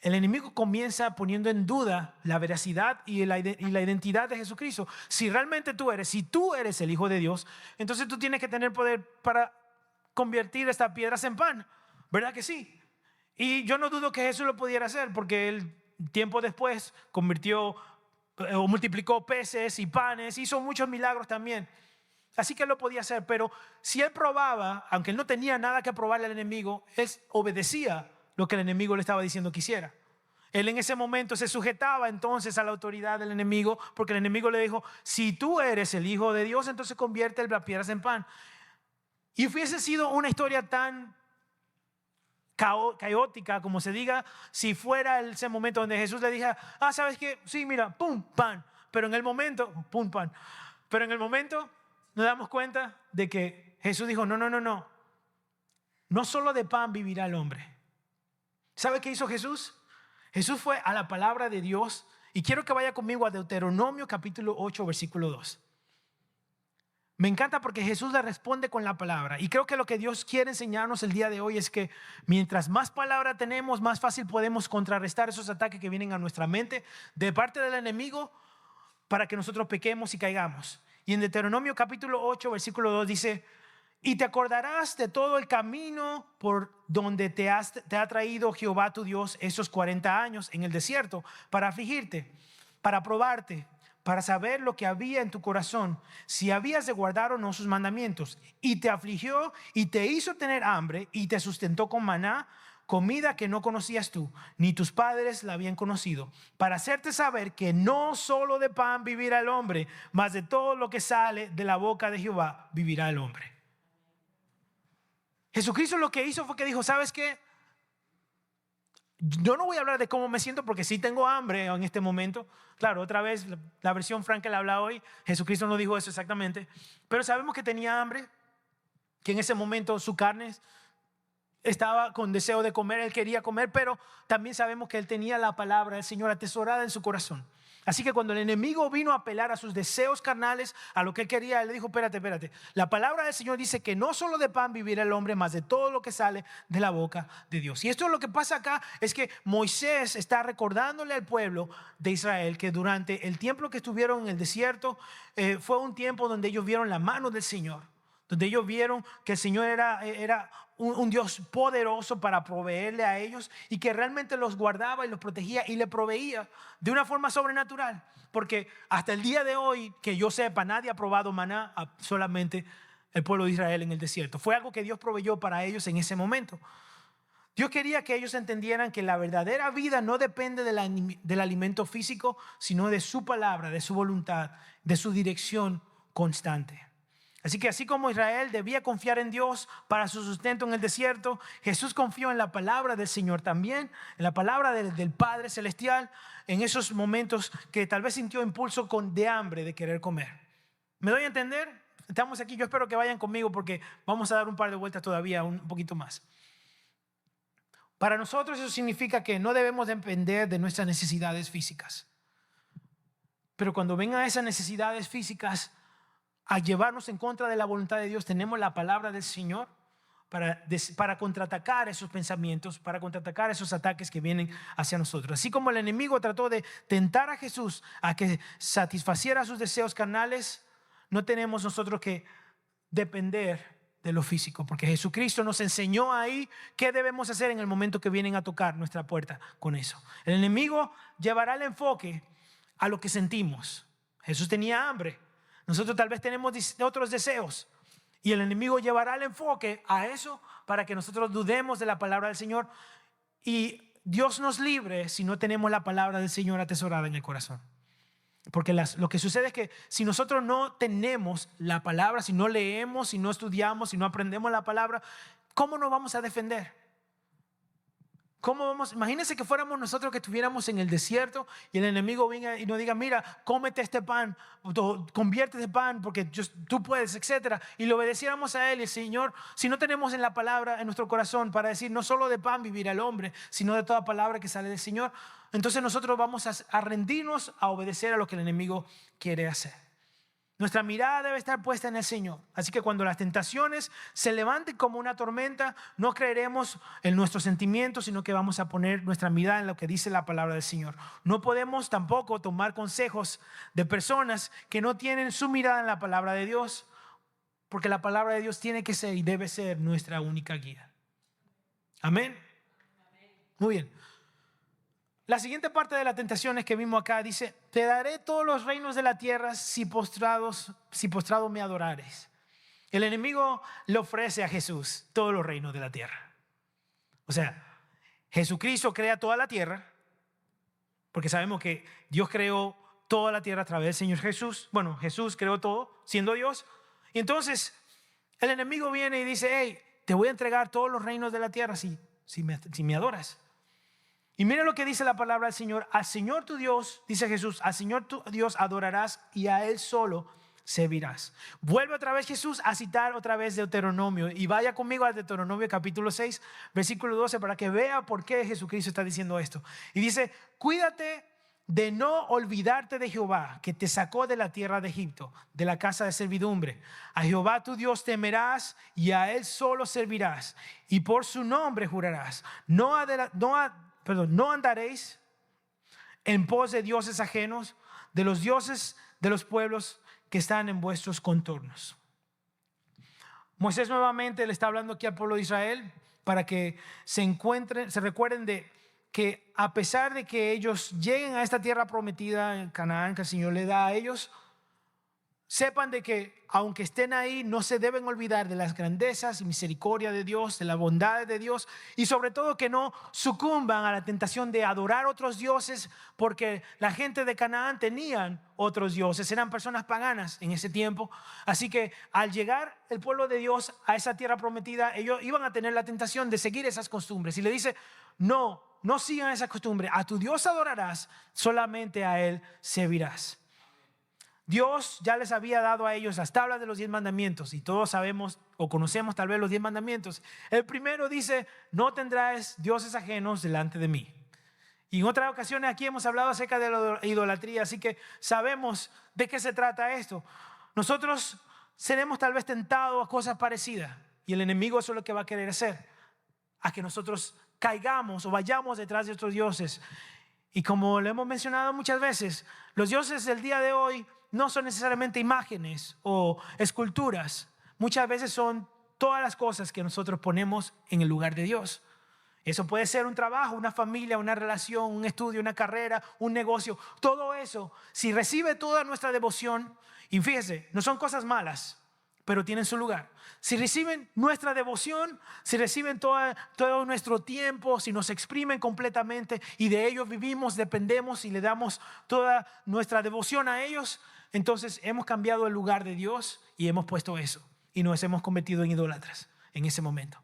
El enemigo comienza poniendo en duda la veracidad y la identidad de Jesucristo. Si realmente si tú eres el Hijo de Dios, entonces tú tienes que tener poder para convertir estas piedras en pan. ¿Verdad que sí? Y yo no dudo que Jesús lo pudiera hacer, porque él tiempo después convirtió o multiplicó peces y panes, hizo muchos milagros también. Así que él lo podía hacer, pero si él probaba, aunque él no tenía nada que probarle al enemigo, él obedecía lo que el enemigo le estaba diciendo que hiciera. Él en ese momento se sujetaba entonces a la autoridad del enemigo, porque el enemigo le dijo, si tú eres el Hijo de Dios, entonces convierte las piedras en pan. Y hubiese sido una historia tan caótica, como se diga, si fuera ese momento donde Jesús le dijera, ¿sabes qué? Sí, mira, pum, pan. Pero en el momento, pum, pan. Pero en el momento nos damos cuenta de que Jesús dijo, no. No solo de pan vivirá el hombre. ¿Sabe qué hizo Jesús? Jesús fue a la palabra de Dios, y quiero que vaya conmigo a Deuteronomio capítulo 8, versículo 2. Me encanta porque Jesús le responde con la palabra. Y creo que lo que Dios quiere enseñarnos el día de hoy es que mientras más palabra tenemos, más fácil podemos contrarrestar esos ataques que vienen a nuestra mente de parte del enemigo para que nosotros pequemos y caigamos. Y en Deuteronomio capítulo 8, versículo 2 dice, y te acordarás de todo el camino por donde te ha traído Jehová tu Dios esos 40 años en el desierto para afligirte, para probarte, para saber lo que había en tu corazón, si habías de guardar o no sus mandamientos. Y te afligió y te hizo tener hambre y te sustentó con maná, comida que no conocías tú, ni tus padres la habían conocido, para hacerte saber que no solo de pan vivirá el hombre, mas de todo lo que sale de la boca de Jehová vivirá el hombre. Jesucristo lo que hizo fue que dijo, ¿sabes qué? Yo no voy a hablar de cómo me siento, porque sí tengo hambre en este momento. Claro, otra vez, la versión Frank que le habla hoy, Jesucristo no dijo eso exactamente, pero sabemos que tenía hambre, que en ese momento su carne estaba con deseo de comer, él quería comer, pero también sabemos que él tenía la palabra del Señor atesorada en su corazón. Así que cuando el enemigo vino a apelar a sus deseos carnales, a lo que él quería, él le dijo, espérate. La palabra del Señor dice que no solo de pan vivirá el hombre, más de todo lo que sale de la boca de Dios. Y esto es lo que pasa acá, es que Moisés está recordándole al pueblo de Israel que durante el tiempo que estuvieron en el desierto, fue un tiempo donde ellos vieron la mano del Señor, donde ellos vieron que el Señor era un Dios poderoso para proveerle a ellos, y que realmente los guardaba y los protegía y le proveía de una forma sobrenatural. Porque hasta el día de hoy, que yo sepa, nadie ha probado maná, solamente el pueblo de Israel en el desierto. Fue algo que Dios proveyó para ellos en ese momento. Dios quería que ellos entendieran que la verdadera vida no depende del alimento físico, sino de su palabra, de su voluntad, de su dirección constante. Así que así como Israel debía confiar en Dios para su sustento en el desierto, Jesús confió en la palabra del Señor también, en la palabra del Padre Celestial, en esos momentos que tal vez sintió impulso de hambre, de querer comer. ¿Me doy a entender? Estamos aquí, yo espero que vayan conmigo, porque vamos a dar un par de vueltas todavía, un poquito más. Para nosotros eso significa que no debemos depender de nuestras necesidades físicas. Pero cuando vengan esas necesidades físicas a llevarnos en contra de la voluntad de Dios, tenemos la palabra del Señor para contraatacar esos pensamientos, para contraatacar esos ataques que vienen hacia nosotros. Así como el enemigo trató de tentar a Jesús a que satisfaciera sus deseos carnales, no tenemos nosotros que depender de lo físico, porque Jesucristo nos enseñó ahí qué debemos hacer en el momento que vienen a tocar nuestra puerta con eso. El enemigo llevará el enfoque a lo que sentimos. Jesús tenía hambre. Nosotros tal vez tenemos otros deseos, y el enemigo llevará el enfoque a eso para que nosotros dudemos de la palabra del Señor, y Dios nos libre si no tenemos la palabra del Señor atesorada en el corazón. Porque lo que sucede es que si nosotros no tenemos la palabra, si no leemos, si no estudiamos, si no aprendemos la palabra, ¿cómo nos vamos a defender? ¿Cómo vamos? Imagínense que fuéramos nosotros que estuviéramos en el desierto y el enemigo venga y nos diga, mira, cómete este pan, convierte este pan porque tú puedes, etcétera. Y le obedeciéramos a Él. Y el Señor, si no tenemos en la palabra en nuestro corazón para decir, no solo de pan vivirá el hombre, sino de toda palabra que sale del Señor, entonces nosotros vamos a rendirnos a obedecer a lo que el enemigo quiere hacer. Nuestra mirada debe estar puesta en el Señor. Así que cuando las tentaciones se levanten como una tormenta, no creeremos en nuestros sentimientos, sino que vamos a poner nuestra mirada en lo que dice la palabra del Señor. No podemos tampoco tomar consejos de personas que no tienen su mirada en la palabra de Dios, porque la palabra de Dios tiene que ser y debe ser nuestra única guía. Amén. Muy bien. La siguiente parte de las tentaciones que vimos acá dice, te daré todos los reinos de la tierra si postrado me adorares. El enemigo le ofrece a Jesús todos los reinos de la tierra. O sea, Jesucristo crea toda la tierra, porque sabemos que Dios creó toda la tierra a través del Señor Jesús. Bueno, Jesús creó todo siendo Dios. Y entonces el enemigo viene y dice, hey, te voy a entregar todos los reinos de la tierra si me adoras. Y mira lo que dice la palabra del Señor. Al Señor tu Dios, dice Jesús, al Señor tu Dios adorarás y a Él solo servirás. Vuelve otra vez Jesús a citar otra vez Deuteronomio. Y vaya conmigo a Deuteronomio capítulo 6, versículo 12, para que vea por qué Jesucristo está diciendo esto. Y dice, cuídate de no olvidarte de Jehová, que te sacó de la tierra de Egipto, de la casa de servidumbre. A Jehová tu Dios temerás y a Él solo servirás. Y por su nombre jurarás. No andaréis en pos de dioses ajenos, de los dioses de los pueblos que están en vuestros contornos. Moisés nuevamente le está hablando aquí al pueblo de Israel para que se recuerden de que a pesar de que ellos lleguen a esta tierra prometida en Canaán que el Señor le da a ellos, sepan de que aunque estén ahí, no se deben olvidar de las grandezas y misericordia de Dios, de la bondad de Dios, y sobre todo que no sucumban a la tentación de adorar otros dioses, porque la gente de Canaán tenían otros dioses, eran personas paganas en ese tiempo. Así que al llegar el pueblo de Dios a esa tierra prometida, ellos iban a tener la tentación de seguir esas costumbres. Y le dice, no sigan esa costumbre, a tu Dios adorarás, solamente a Él servirás. Dios ya les había dado a ellos las tablas de los 10 mandamientos y todos sabemos o conocemos tal vez los 10 mandamientos. El primero dice, no tendrás dioses ajenos delante de mí. Y en otras ocasiones aquí hemos hablado acerca de la idolatría, así que sabemos de qué se trata esto. Nosotros seremos tal vez tentados a cosas parecidas y el enemigo eso es lo que va a querer hacer, a que nosotros caigamos o vayamos detrás de otros dioses. Y como lo hemos mencionado muchas veces, los dioses del día de hoy no son necesariamente imágenes o esculturas. Muchas veces son todas las cosas que nosotros ponemos en el lugar de Dios. Eso puede ser un trabajo, una familia, una relación, un estudio, una carrera, un negocio. Todo eso, si recibe toda nuestra devoción, y fíjese, no son cosas malas, pero tienen su lugar. Si reciben nuestra devoción, si reciben todo nuestro tiempo, si nos exprimen completamente y de ellos vivimos, dependemos y le damos toda nuestra devoción a ellos, entonces hemos cambiado el lugar de Dios y hemos puesto eso y nos hemos convertido en idólatras en ese momento.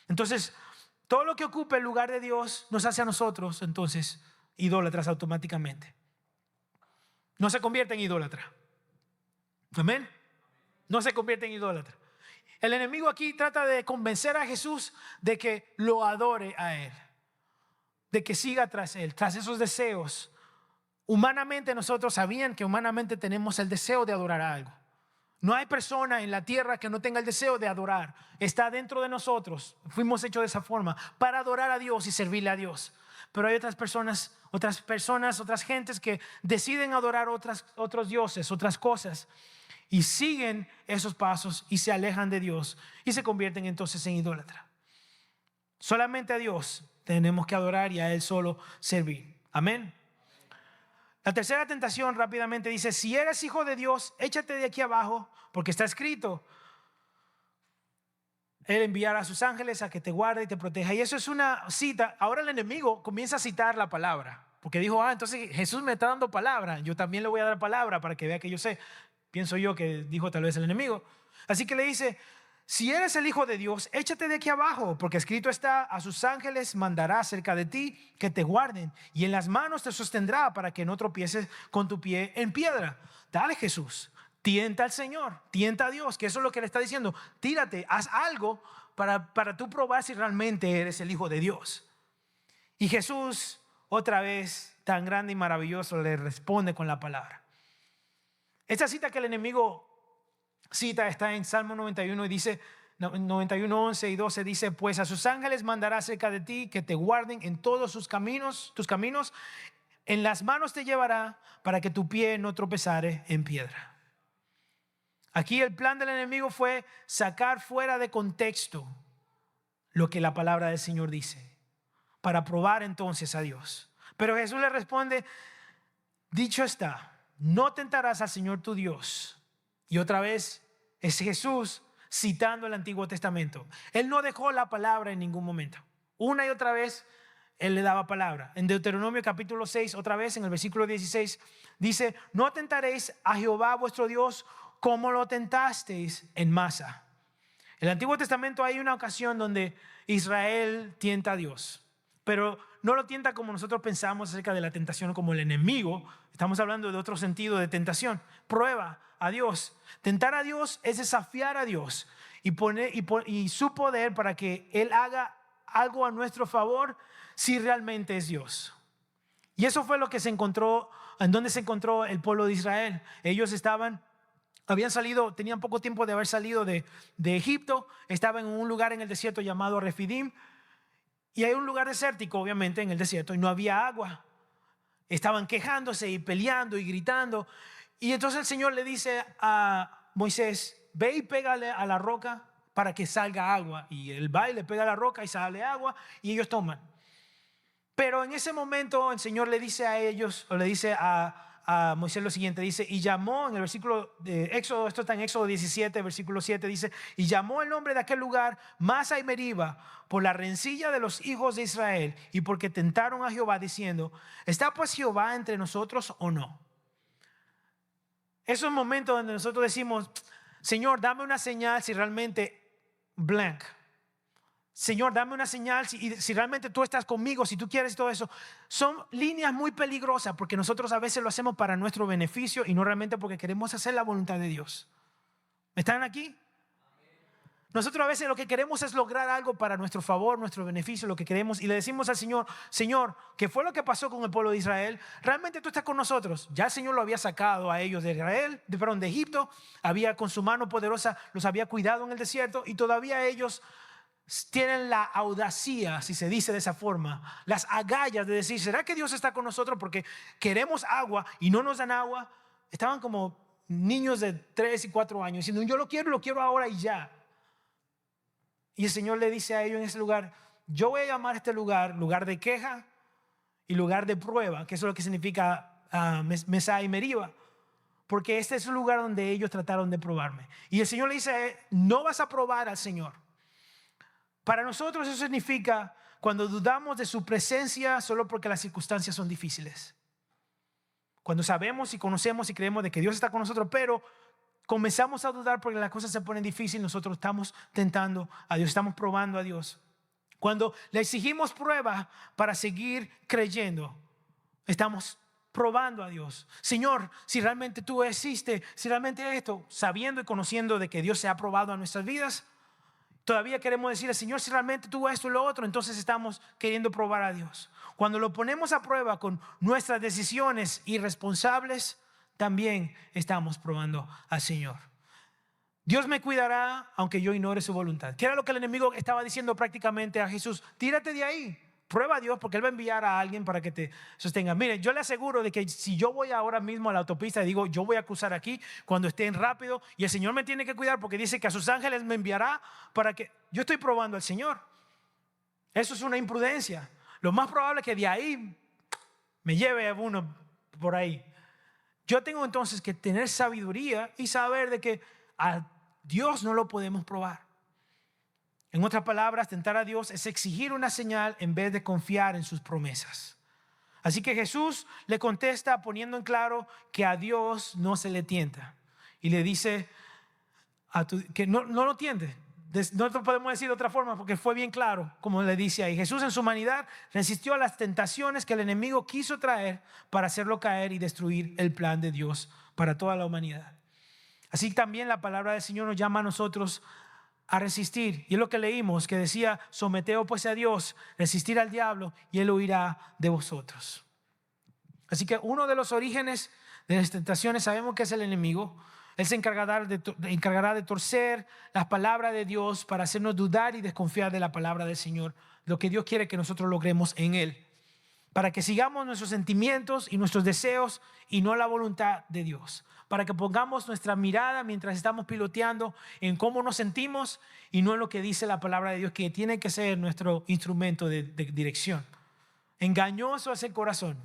Entonces, todo lo que ocupe el lugar de Dios nos hace a nosotros, entonces, idólatras automáticamente. No se convierte en idólatra. Amén. No se convierte en idólatra. El enemigo aquí trata de convencer a Jesús de que lo adore a Él, de que siga tras Él, tras esos deseos. Humanamente nosotros sabían que humanamente tenemos el deseo de adorar a algo. No hay persona en la tierra que no tenga el deseo de adorar. Está dentro de nosotros. Fuimos hechos de esa forma para adorar a Dios y servirle a Dios. Pero hay otras gentes que deciden adorar otros dioses, otras cosas. Y siguen esos pasos y se alejan de Dios y se convierten entonces en idólatra. Solamente a Dios tenemos que adorar y a Él solo servir. Amén. La tercera tentación rápidamente dice, si eres hijo de Dios, échate de aquí abajo, porque está escrito, Él enviará a sus ángeles a que te guarde y te proteja. Y eso es una cita. Ahora el enemigo comienza a citar la palabra, porque dijo, entonces Jesús me está dando palabra, yo también le voy a dar palabra para que vea que yo sé. Pienso yo que dijo tal vez el enemigo. Así que le dice, si eres el Hijo de Dios, échate de aquí abajo, porque escrito está: a sus ángeles mandará cerca de ti que te guarden, y en las manos te sostendrá para que no tropieces con tu pie en piedra. Dale, Jesús, tienta al Señor, tienta a Dios, que eso es lo que le está diciendo. Tírate, haz algo para tú probar si realmente eres el Hijo de Dios. Y Jesús, otra vez, tan grande y maravilloso, le responde con la palabra. Esta cita que el enemigo cita está en Salmo 91 y dice, 91, 11 y 12 dice: pues a sus ángeles mandará cerca de ti que te guarden en todos tus caminos, en las manos te llevará para que tu pie no tropezare en piedra. Aquí el plan del enemigo fue sacar fuera de contexto lo que la palabra del Señor dice, para probar entonces a Dios. Pero Jesús le responde: dicho está, no tentarás al Señor tu Dios. Y otra vez es Jesús citando el Antiguo Testamento. Él no dejó la palabra en ningún momento. Una y otra vez Él le daba palabra. En Deuteronomio capítulo 6, otra vez en el versículo 16, dice: no tentaréis a Jehová vuestro Dios como lo tentasteis en Masa. En el Antiguo Testamento hay una ocasión donde Israel tienta a Dios, pero no lo tienta como nosotros pensamos acerca de la tentación, como el enemigo. Estamos hablando de otro sentido de tentación. Prueba a Dios. Tentar a Dios es desafiar a Dios y su poder para que Él haga algo a nuestro favor si realmente es Dios. Y eso fue lo que se encontró, en donde se encontró el pueblo de Israel. Ellos habían salido, tenían poco tiempo de haber salido de Egipto, estaban en un lugar en el desierto llamado Refidim. Y hay un lugar desértico, obviamente, en el desierto, y no había agua. Estaban quejándose y peleando y gritando. Y entonces el Señor le dice a Moisés: ve y pégale a la roca para que salga agua. Y él va y le pega a la roca y sale agua y ellos toman. Pero en ese momento el Señor le dice a ellos, o le dice a Moisés lo siguiente, dice: y llamó, en el versículo de Éxodo, esto está en Éxodo 17, versículo 7, dice: y llamó el nombre de aquel lugar Masa y Meriba, por la rencilla de los hijos de Israel, y porque tentaron a Jehová diciendo: ¿está pues Jehová entre nosotros o no? Esos momentos donde nosotros decimos: Señor, dame una señal si realmente blank. Señor, dame una señal si realmente tú estás conmigo, si tú quieres todo eso. Son líneas muy peligrosas porque nosotros a veces lo hacemos para nuestro beneficio y no realmente porque queremos hacer la voluntad de Dios. ¿Están aquí? Nosotros a veces lo que queremos es lograr algo para nuestro favor, nuestro beneficio, lo que queremos, y le decimos al Señor: Señor, ¿qué fue lo que pasó con el pueblo de Israel? Realmente tú estás con nosotros. Ya el Señor lo había sacado a ellos de de Egipto, había con su mano poderosa los había cuidado en el desierto, y todavía ellos tienen la audacia, si se dice de esa forma, las agallas de decir: ¿será que Dios está con nosotros porque queremos agua y no nos dan agua? Estaban como niños de 3 y 4 años diciendo: yo lo quiero ahora y ya. Y el Señor le dice a ellos en ese lugar: yo voy a llamar a este lugar lugar de queja y lugar de prueba, que eso es lo que significa Mesa y Meriba, porque este es el lugar donde ellos trataron de probarme. Y el Señor le dice: no vas a probar al Señor. Para nosotros eso significa cuando dudamos de su presencia solo porque las circunstancias son difíciles. Cuando sabemos y conocemos y creemos de que Dios está con nosotros, pero comenzamos a dudar porque las cosas se ponen difíciles, nosotros estamos tentando a Dios, estamos probando a Dios. Cuando le exigimos prueba para seguir creyendo, estamos probando a Dios. Señor, si realmente tú existes, si realmente esto, sabiendo y conociendo de que Dios se ha probado a nuestras vidas, todavía queremos decirle: Señor, si realmente tú esto y lo otro, entonces estamos queriendo probar a Dios. Cuando lo ponemos a prueba con nuestras decisiones irresponsables, también estamos probando al Señor. Dios me cuidará aunque yo ignore su voluntad. ¿Qué era lo que el enemigo estaba diciendo prácticamente a Jesús? Tírate de ahí, prueba a Dios porque Él va a enviar a alguien para que te sostenga. Mire, yo le aseguro de que si yo voy ahora mismo a la autopista y digo: yo voy a cruzar aquí cuando estén rápido, y el Señor me tiene que cuidar porque dice que a sus ángeles me enviará para que... Yo estoy probando al Señor. Eso es una imprudencia. Lo más probable es que de ahí me lleve a uno por ahí. Yo tengo entonces que tener sabiduría y saber de que a Dios no lo podemos probar. En otras palabras, tentar a Dios es exigir una señal en vez de confiar en sus promesas. Así que Jesús le contesta poniendo en claro que a Dios no se le tienta. Y le dice que no lo tiente. no te podemos decir de otra forma porque fue bien claro, como le dice ahí. Jesús en su humanidad resistió a las tentaciones que el enemigo quiso traer para hacerlo caer y destruir el plan de Dios para toda la humanidad. Así también la palabra del Señor nos llama a nosotros a resistir. Y es lo que leímos, que decía: someteos pues a Dios, resistir al diablo y Él huirá de vosotros. Así que uno de los orígenes de las tentaciones sabemos que es el enemigo. Él se encargará de torcer las palabras de Dios para hacernos dudar y desconfiar de la palabra del Señor, lo que Dios quiere que nosotros logremos en Él, para que sigamos nuestros sentimientos y nuestros deseos y no la voluntad de Dios, para que pongamos nuestra mirada mientras estamos piloteando en cómo nos sentimos y no en lo que dice la palabra de Dios, que tiene que ser nuestro instrumento de dirección. Engañoso es el corazón,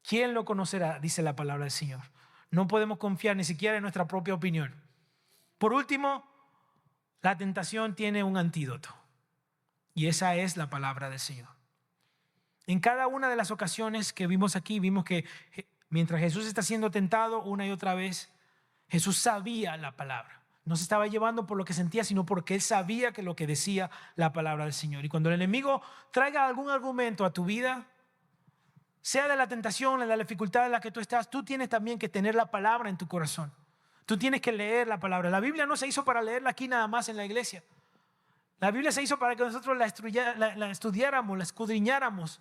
¿quién lo conocerá?, dice la palabra del Señor. No podemos confiar ni siquiera en nuestra propia opinión. Por último, la tentación tiene un antídoto, y esa es la palabra del Señor. En cada una de las ocasiones que vimos aquí, vimos que mientras Jesús está siendo tentado una y otra vez, Jesús sabía la palabra. No se estaba llevando por lo que sentía, sino porque Él sabía que lo que decía la palabra del Señor. Y cuando el enemigo traiga algún argumento a tu vida, sea de la tentación, de la dificultad en la que tú estás, tú tienes también que tener la palabra en tu corazón. Tú tienes que leer la palabra. La Biblia no se hizo para leerla aquí nada más en la iglesia. La Biblia se hizo para que nosotros la estudiáramos, la escudriñáramos,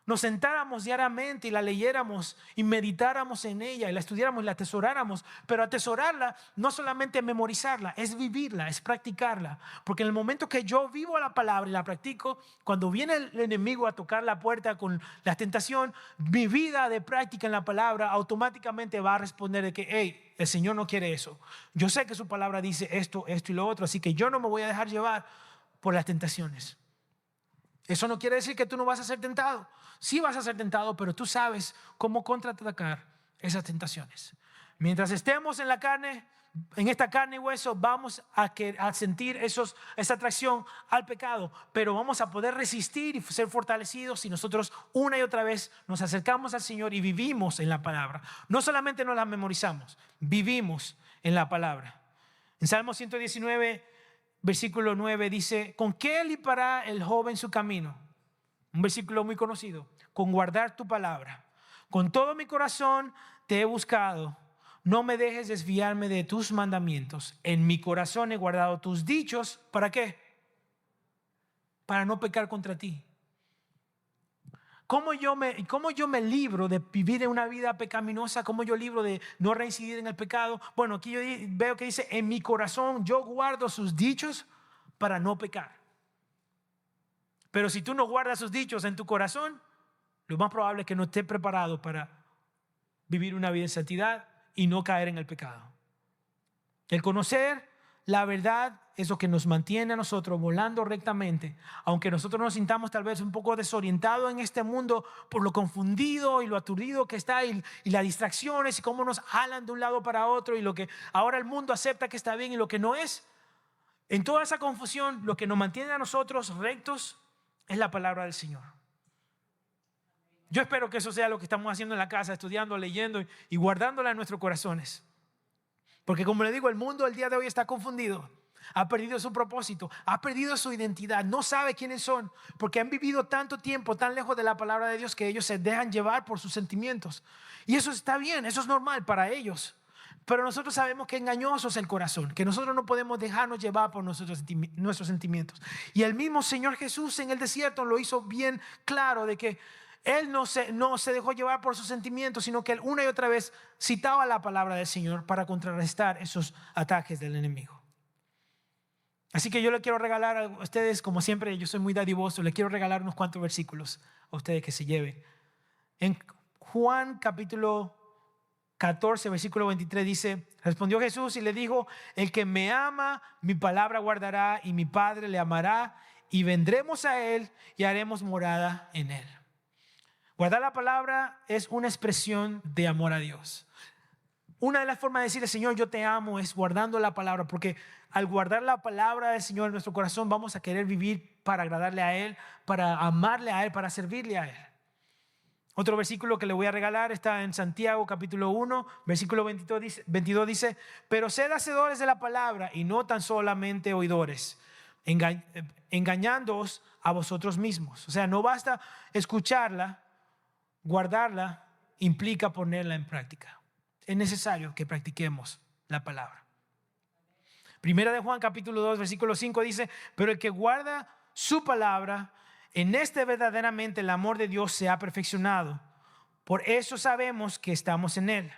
nos sentáramos diariamente y la leyéramos y meditáramos en ella y la estudiáramos y la atesoráramos. Pero atesorarla no solamente memorizarla, es vivirla, es practicarla. Porque en el momento que yo vivo la palabra y la practico, cuando viene el enemigo a tocar la puerta con la tentación, mi vida de práctica en la palabra automáticamente va a responder de que, hey, el Señor no quiere eso. Yo sé que su palabra dice esto, esto y lo otro, así que yo no me voy a dejar llevar por las tentaciones. Eso no quiere decir que tú no vas a ser tentado. Sí vas a ser tentado, pero tú sabes cómo contraatacar esas tentaciones. Mientras estemos en la carne, en esta carne y hueso, vamos a sentir esa atracción al pecado, pero vamos a poder resistir y ser fortalecidos si nosotros una y otra vez nos acercamos al Señor y vivimos en la palabra. No solamente nos la memorizamos, vivimos en la palabra. En Salmo 119, versículo 9 dice: ¿con qué limpará el joven su camino? Un versículo muy conocido. Con guardar tu palabra. Con todo mi corazón te he buscado. No me dejes desviarme de tus mandamientos. En mi corazón he guardado tus dichos. ¿Para qué? Para no pecar contra ti. ¿Cómo yo me libro de vivir en una vida pecaminosa? ¿Cómo yo libro de no reincidir en el pecado? Bueno, aquí yo veo que dice: en mi corazón yo guardo sus dichos para no pecar. Pero si tú no guardas sus dichos en tu corazón, lo más probable es que no estés preparado para vivir una vida en santidad y no caer en el pecado. El conocer la verdad es lo que nos mantiene a nosotros volando rectamente, aunque nosotros nos sintamos tal vez un poco desorientados en este mundo por lo confundido y lo aturdido que está y las distracciones y cómo nos jalan de un lado para otro y lo que ahora el mundo acepta que está bien y lo que no es. En toda esa confusión, lo que nos mantiene a nosotros rectos es la palabra del Señor. Yo espero que eso sea lo que estamos haciendo en la casa, estudiando, leyendo y guardándola en nuestros corazones. Porque como le digo, el mundo el día de hoy está confundido. Ha perdido su propósito, ha perdido su identidad, no sabe quiénes son, porque han vivido tanto tiempo tan lejos de la palabra de Dios que ellos se dejan llevar por sus sentimientos. Y eso está bien, eso es normal para ellos. Pero nosotros sabemos que engañoso es el corazón, que nosotros no podemos dejarnos llevar por nuestros sentimientos. Y el mismo Señor Jesús en el desierto lo hizo bien claro de que Él no se dejó llevar por sus sentimientos, sino que Él una y otra vez citaba la palabra del Señor para contrarrestar esos ataques del enemigo. Así que yo le quiero regalar a ustedes, como siempre, yo soy muy dadivoso, le quiero regalar unos cuantos versículos a ustedes que se lleven. En Juan capítulo 14, versículo 23 dice: respondió Jesús y le dijo: el que me ama, mi palabra guardará, y mi Padre le amará, y vendremos a él y haremos morada en él. Guardar la palabra es una expresión de amor a Dios. Una de las formas de decirle: Señor, yo te amo, es guardando la palabra, porque al guardar la palabra del Señor en nuestro corazón vamos a querer vivir para agradarle a Él, para amarle a Él, para servirle a Él. Otro versículo que le voy a regalar está en Santiago capítulo 1, versículo 22 dice, pero sed hacedores de la palabra y no tan solamente oidores, engañándoos a vosotros mismos. O sea, no basta escucharla, guardarla, implica ponerla en práctica. Es necesario que practiquemos la palabra. Primera de Juan capítulo 2, versículo 5 dice, pero el que guarda su palabra, en este verdaderamente el amor de Dios se ha perfeccionado. Por eso sabemos que estamos en Él.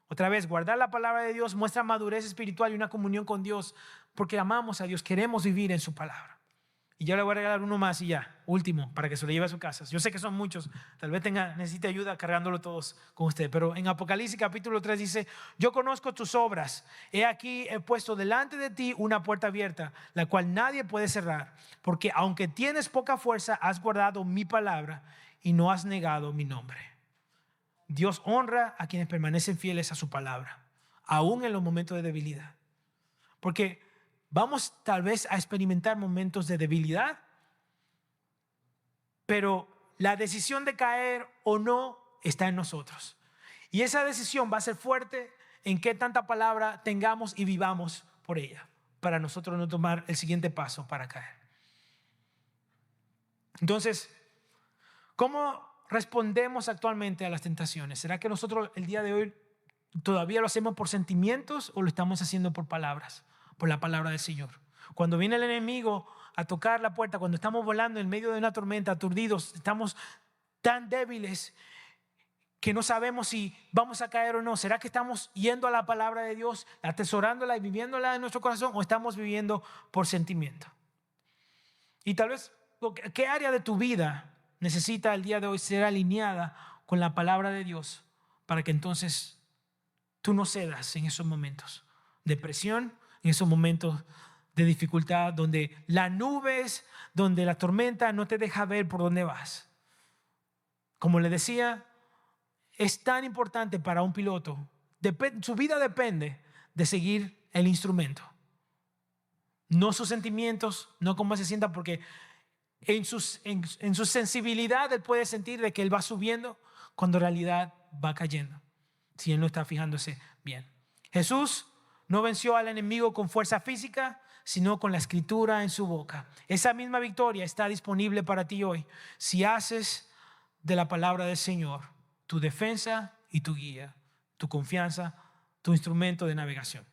Otra vez, guardar la palabra de Dios muestra madurez espiritual y una comunión con Dios, porque amamos a Dios, queremos vivir en su palabra. Y yo le voy a regalar uno más y ya, último, para que se lo lleve a su casa. Yo sé que son muchos, tal vez necesite ayuda cargándolo todos con usted. Pero en Apocalipsis capítulo 3 dice, yo conozco tus obras. He aquí he puesto delante de ti una puerta abierta, la cual nadie puede cerrar. Porque aunque tienes poca fuerza, has guardado mi palabra y no has negado mi nombre. Dios honra a quienes permanecen fieles a su palabra, aún en los momentos de debilidad. Porque vamos tal vez a experimentar momentos de debilidad, pero la decisión de caer o no está en nosotros. Y esa decisión va a ser fuerte en qué tanta palabra tengamos y vivamos por ella, para nosotros no tomar el siguiente paso para caer. Entonces, ¿cómo respondemos actualmente a las tentaciones? ¿Será que nosotros el día de hoy todavía lo hacemos por sentimientos o lo estamos haciendo por palabras? Por la palabra del Señor. Cuando viene el enemigo a tocar la puerta, cuando estamos volando en medio de una tormenta, aturdidos, estamos tan débiles que no sabemos si vamos a caer o no. ¿Será que estamos yendo a la palabra de Dios, atesorándola y viviéndola en nuestro corazón, o estamos viviendo por sentimiento? Y tal vez, ¿qué área de tu vida necesita el día de hoy ser alineada con la palabra de Dios para que entonces tú no cedas en esos momentos de presión, en esos momentos de dificultad, donde las nubes, donde la tormenta no te deja ver por dónde vas? Como le decía, es tan importante para un piloto. Su vida depende de seguir el instrumento. No sus sentimientos, no cómo se sienta, porque en su sensibilidad él puede sentir de que él va subiendo cuando en realidad va cayendo, si él no está fijándose bien. Jesús no venció al enemigo con fuerza física, sino con la escritura en su boca. Esa misma victoria está disponible para ti hoy, si haces de la palabra del Señor tu defensa y tu guía, tu confianza, tu instrumento de navegación.